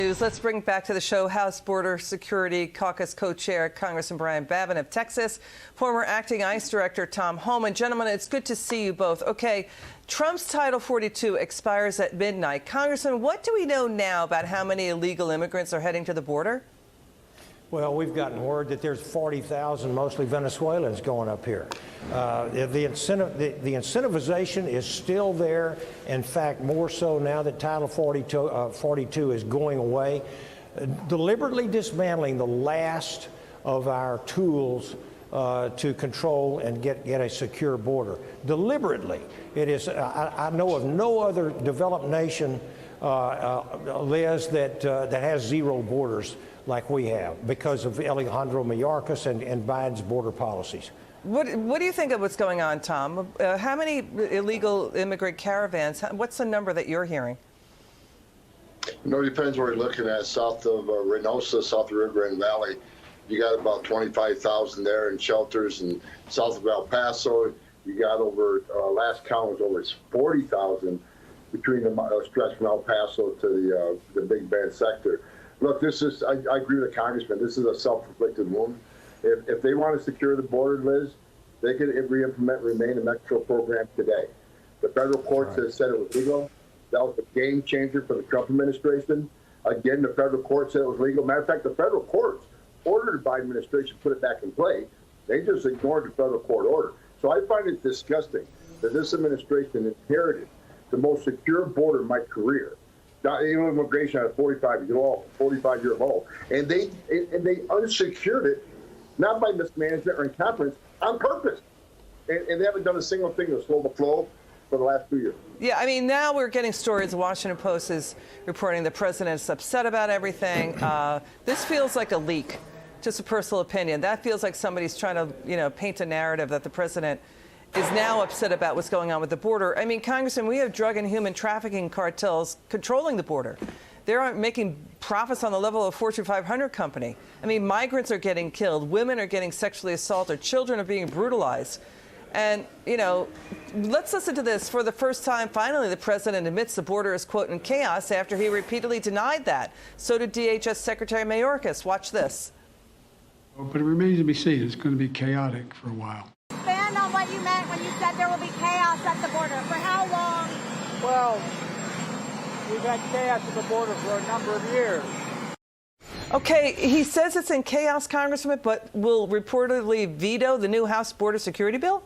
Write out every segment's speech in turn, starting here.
Let's bring back to the show House Border Security Caucus co-chair Congressman Brian Babin of Texas, former acting ICE Director Tom Homan. Gentlemen, it's good to see you both. Okay, Trump's Title 42 expires at midnight. Congressman, what do we know now about how many illegal immigrants are heading to the border? Well, we've gotten word that there's 40,000, mostly Venezuelans, going up here. The incentivization is still there. In fact, more so now that Title 42 is going away. Deliberately dismantling the last of our tools to control and get a secure border. Deliberately. It is. I know of no other developed nation, Liz, that has zero borders like we have because of Alejandro Mayorkas and Biden's border policies. What do you think of what's going on, Tom? How many illegal immigrant caravans? What's the number that you're hearing? No, it depends where you're looking at. South of Reynosa, south of Rio Grande Valley, you got about 25,000 there in shelters, and south of El Paso, you got over, last count was over 40,000 between the stretch from El Paso to the Big Bend sector. Look, this is, I agree with the congressman, this is a self-inflicted wound. If they want to secure the border, Liz, they could re-implement Remain in Mexico program today. The federal courts have said it was legal. That was a game changer for the Trump administration. Again, the federal court said it was legal. Matter of fact, the federal courts ordered the Biden administration to put it back in play. They just ignored the federal court order. So I find it disgusting that this administration inherited the most secure border in my career. Immigration at 45 years old, and they unsecured it, not by mismanagement or incompetence, on purpose. And they haven't done a single thing to slow the flow for the last 2 years. Yeah, I mean, now we're getting stories. The Washington Post is reporting the president's upset about everything. This feels like a leak, just a personal opinion. That feels like somebody's trying to, paint a narrative that the president is now upset about what's going on with the border. I mean, Congressman, we have drug and human trafficking cartels controlling the border. They're making profits on the level of a Fortune 500 company. I mean, migrants are getting killed. Women are getting sexually assaulted. Children are being brutalized. And, let's listen to this. For the first time, finally, the president admits the border is, quote, in chaos after he repeatedly denied that. So did DHS Secretary Mayorkas. Watch this. But it remains to be seen. It's going to be chaotic for a while. Expand on what you meant when you said there will be chaos at the border. For how long? Well, we've had chaos at the border for a number of years. Okay, he says it's in chaos, Congressman, but will reportedly veto the new House border security bill?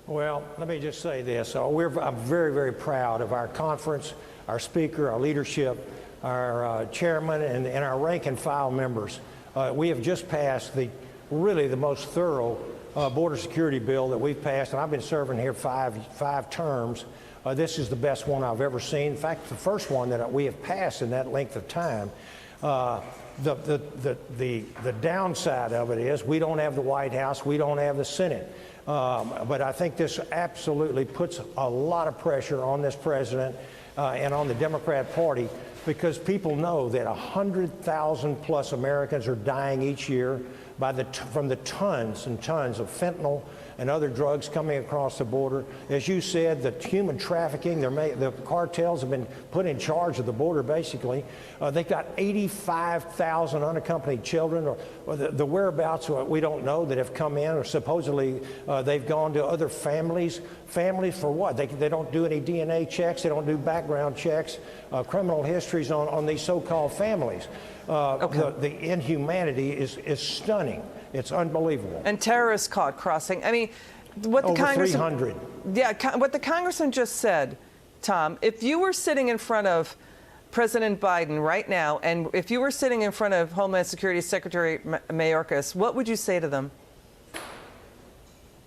Well, let me just say this. I'm very, very proud of our conference, our speaker, our leadership, our chairman, and our rank and file members. We have just passed really the most thorough border security bill that we've passed, and I've been serving here five terms. This is the best one I've ever seen. In fact, the first one that we have passed in that length of time. The downside of it is we don't have the White House, we don't have the Senate. But I think this absolutely puts a lot of pressure on this president and on the Democrat Party, because people know that 100,000 plus Americans are dying each year from the tons and tons of fentanyl and other drugs coming across the border. As you said, the human trafficking, the cartels have been put in charge of the border, basically. They've got 85,000 unaccompanied children, or the whereabouts we don't know, that have come in, or supposedly they've gone to other families. Families for what? They don't do any DNA checks. They don't do background checks, criminal histories on these so-called families. The inhumanity is stunning. It's unbelievable. And terrorists caught crossing. I mean, what the congressman, 300. Yeah, what the congressman just said, Tom. If you were sitting in front of President Biden right now, and if you were sitting in front of Homeland Security Secretary Mayorkas, what would you say to them?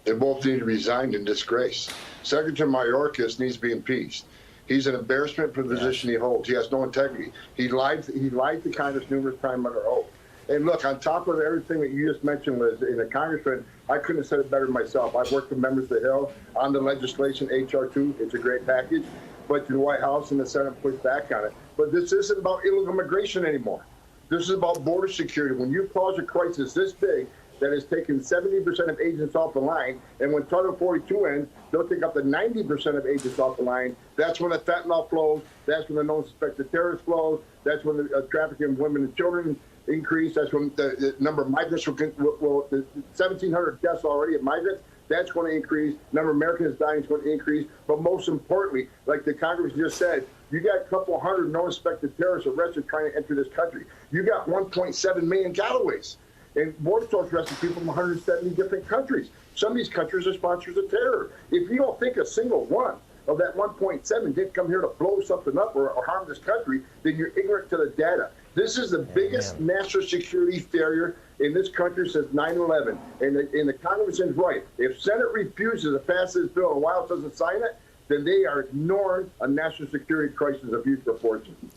They both need to resign in disgrace. Secretary Mayorkas needs to be impeached. He's an embarrassment for the position he holds. He has no integrity. He lied to Congress numerous times under oath. And look, on top of everything that you just mentioned, Liz, in a congressman, I couldn't have said it better myself. I've worked with members of the Hill on the legislation, H.R. 2. It's a great package. But the White House and the Senate pushed back on it. But this isn't about illegal immigration anymore. This is about border security. When you cause a crisis this big, that has taken 70% of agents off the line. And when Title 42 ends, they'll take up to 90% of agents off the line. That's when the fentanyl flows. That's when the known suspected terrorist flows. That's when the trafficking of women and children increase. That's when the number of migrants will 1,700 deaths already of migrants. That's going to increase. Number of Americans dying is going to increase. But most importantly, like the Congress just said, you got a couple hundred known suspected terrorists arrested trying to enter this country. You got 1.7 million gotaways. And Border Patrol's arresting people from 170 different countries. Some of these countries are sponsors of terror. If you don't think a single one of that 1.7 didn't come here to blow something up or harm this country, then you're ignorant to the data. This is the biggest national security failure in this country since 9/11. And the Congressman's right. If Senate refuses to pass this bill and White House doesn't sign it, then they are ignoring a national security crisis of youth proportion.